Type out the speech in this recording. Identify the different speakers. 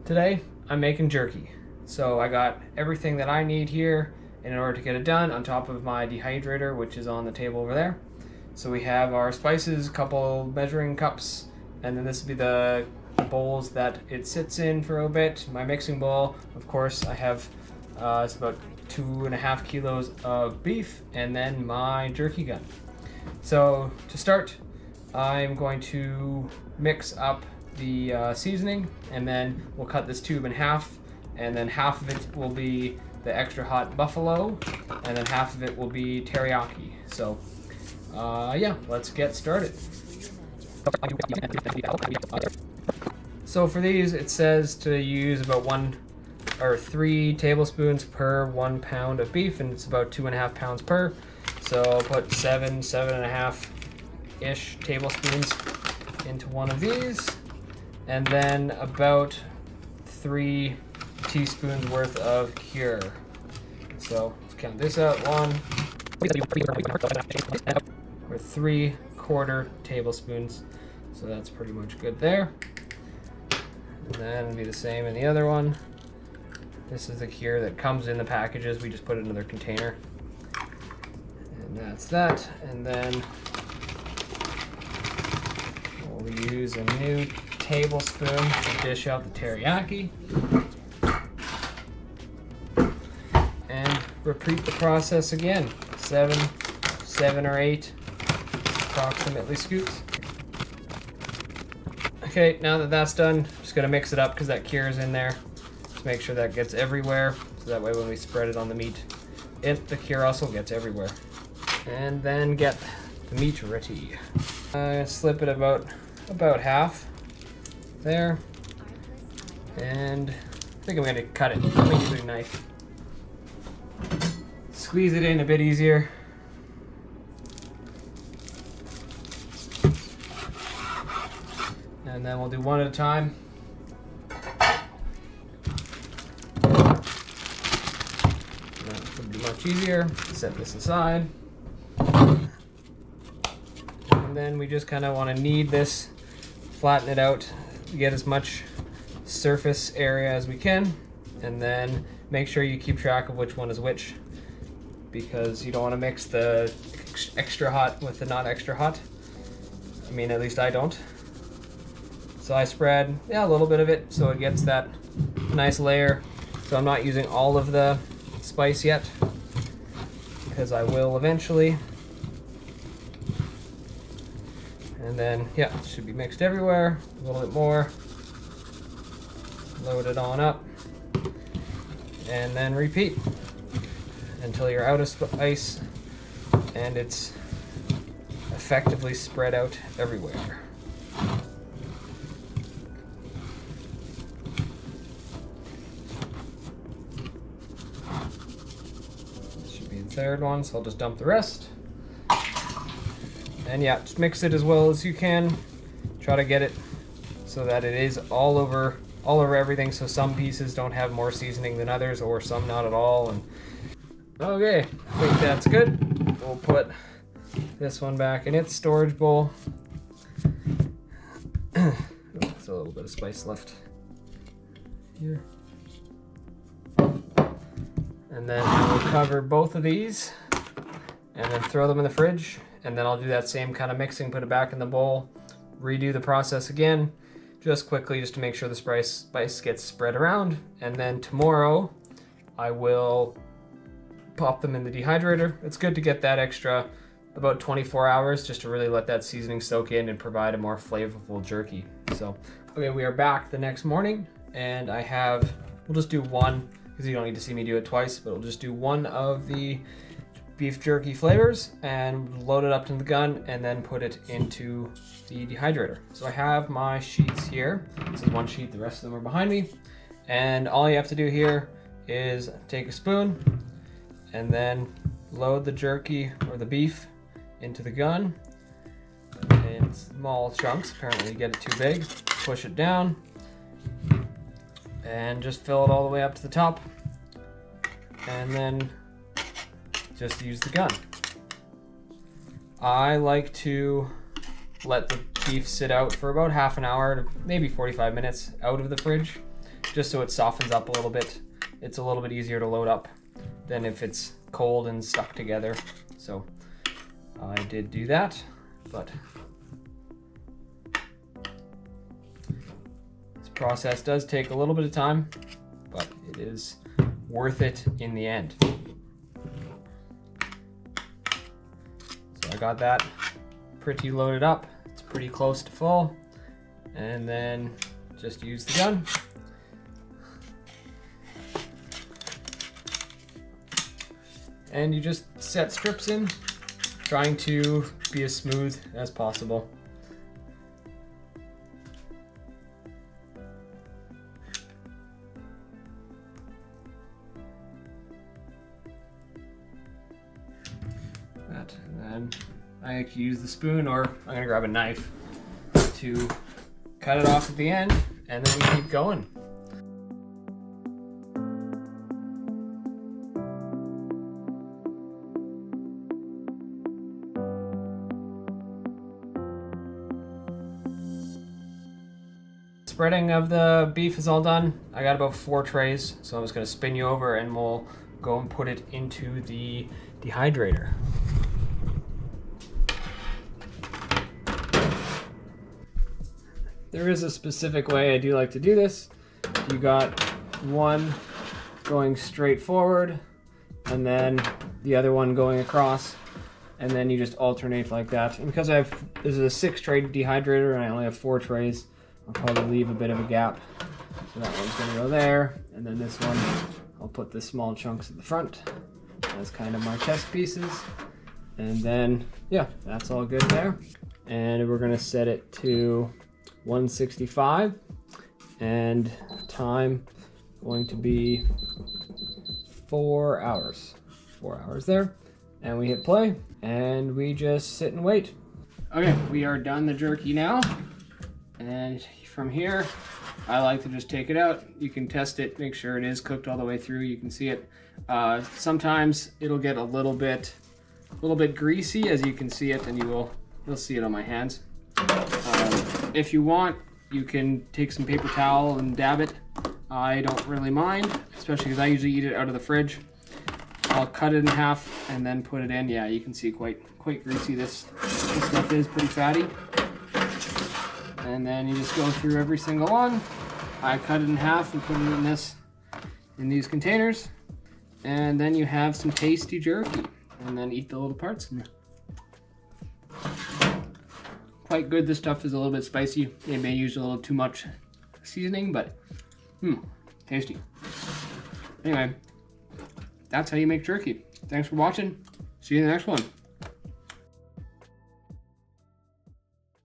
Speaker 1: Today, I'm making jerky. So I got everything that I need here in order to get it done on top of my dehydrator, which is on the table over there. So we have our spices, a couple measuring cups, and then this will be the bowls that it sits in for a bit. My mixing bowl, of course, I have it's about 2.5 kilos of beef, and then my jerky gun. So to start, I'm going to mix up the seasoning, and then we'll cut this tube in half, and then half of it will be the extra hot buffalo, and then half of it will be teriyaki. So yeah, let's get started. So for these, it says to use about 3 tablespoons per 1 pound of beef, and it's about 2.5 pounds per. So I'll put 7.5-ish tablespoons into one of these, and then about 3 teaspoons worth of cure. So let's count this out. 1 or 3/4 tablespoons. So that's pretty much good there. And then it'll be the same in the other one. This is the cure that comes in the packages. We just put it in another container. And that's that. And then we'll use a new tablespoon to dish out the teriyaki. And repeat the process again. 7 or 8 approximately scoops. Okay, now that that's done, just gonna mix it up because that cure is in there. Just make sure that gets everywhere, so that way when we spread it on the meat, the cure also gets everywhere. And then get the meat ready. Slip it about half there, and I think I'm gonna cut it. I'm gonna use a knife. Squeeze it in a bit easier. And then we'll do one at a time. That would be much easier. Set this aside. And then we just kind of want to knead this, flatten it out, get as much surface area as we can, and then make sure you keep track of which one is which, because you don't want to mix the extra hot with the not extra hot. I mean, at least I don't. So I spread a little bit of it so it gets that nice layer. So I'm not using all of the spice yet, because I will eventually. And then, yeah, it should be mixed everywhere. A little bit more. Load it on up. And then repeat until you're out of spice and it's effectively spread out everywhere. Third one, so I'll just dump the rest. And yeah, just mix it as well as you can. Try to get it so that it is all over everything, so some pieces don't have more seasoning than others, or some not at all. And okay, I think that's good. We'll put this one back in its storage bowl. There's a little bit of spice left here. And then we'll cover both of these and then throw them in the fridge. And then I'll do that same kind of mixing, put it back in the bowl, redo the process again, just quickly, just to make sure the spice gets spread around. And then tomorrow I will pop them in the dehydrator. It's good to get that extra about 24 hours just to really let that seasoning soak in and provide a more flavorful jerky. So, okay, we are back the next morning, and we'll just do one, because you don't need to see me do it twice, but we'll just do one of the beef jerky flavors and load it up in the gun and then put it into the dehydrator. So I have my sheets here. This is one sheet, the rest of them are behind me. And all you have to do here is take a spoon and then load the jerky or the beef into the gun in small chunks. Apparently you get it too big. Push it down and just fill it all the way up to the top, and then just use the gun. I like to let the beef sit out for about half an hour to maybe 45 minutes out of the fridge, just so it softens up a little bit. It's a little bit easier to load up than if it's cold and stuck together. So I did do that, but this process does take a little bit of time, but it is worth it in the end. So I got that pretty loaded up. It's pretty close to full. And then just use the gun. And you just set strips in, trying to be as smooth as possible. That, and then I like to use the spoon, or I'm gonna grab a knife to cut it off at the end, and then we keep going. Spreading of the beef is all done. I got about 4 trays, so I'm just gonna spin you over and we'll go and put it into the dehydrator. There is a specific way I do like to do this. You got one going straight forward and then the other one going across, and then you just alternate like that. And because this is a 6-tray dehydrator and I only have 4 trays, I'll probably leave a bit of a gap. So that one's gonna go there, and then this one, I'll put the small chunks at the front as kind of my test pieces. And then, yeah, that's all good there. And we're gonna set it to 165, and time going to be 4 hours. 4 hours there. And we hit play, and we just sit and wait. Okay, we are done the jerky now. And from here, I like to just take it out. You can test it, make sure it is cooked all the way through. You can see it. Sometimes it'll get a little bit greasy, as you can see it, and you'll see it on my hands. If you want, you can take some paper towel and dab it. I don't really mind, especially because I usually eat it out of the fridge. I'll cut it in half and then put it in. Yeah, you can see quite greasy. This stuff is pretty fatty. And then you just go through every single one. I cut it in half and put it in these containers. And then you have some tasty jerky. And then eat the little parts. Quite good. This stuff is a little bit spicy. They may use a little too much seasoning, but tasty. Anyway, that's how you make jerky. Thanks for watching. See you in the next one.